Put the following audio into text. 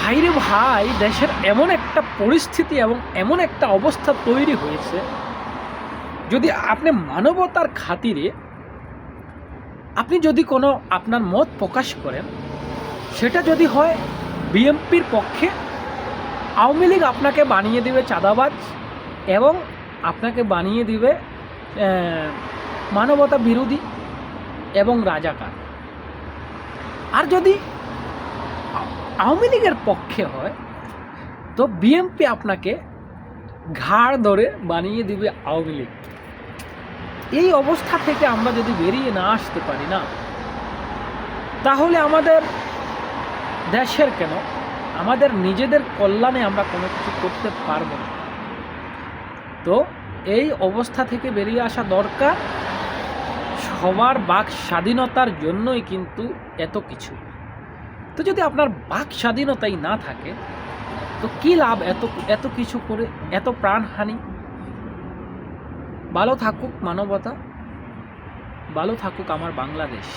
ভাইরে ভাই, দেশের এমন একটা পরিস্থিতি এবং এমন একটা অবস্থা তৈরি হয়েছে, যদি আপনি মানবতার খাতিরে আপনি যদি কোনো আপনার মত প্রকাশ করেন, সেটা যদি হয় বিএনপির পক্ষে, আওয়ামী লীগ আপনাকে বানিয়ে দিবে চাঁদাবাজ এবং আপনাকে বানিয়ে দিবে মানবতা বিরোধী এবং রাজাকার। আর যদি আওয়ামী লীগের পক্ষে হয়, তো বিএনপি আপনাকে ঘাড় ধরে বানিয়ে দিবে আওয়ামী লীগ। এই অবস্থা থেকে আমরা যদি বেরিয়ে না আসতে পারি না, তাহলে আমাদের দেশের কেন, আমাদের নিজেদের কল্যাণে আমরা কোনো কিছু করতে পারবো না। তো এই অবস্থা থেকে বেরিয়ে আসা দরকার। সবার বাক স্বাধীনতার জন্যই কিন্তু এত কিছু। তো যদি আপনার বাক স্বাধীনতাই না থাকে, তো কী লাভ এত কিছু করে, এত প্রাণহানি? ভালো থাকুক মানবতা, ভালো থাকুক আমার বাংলাদেশ।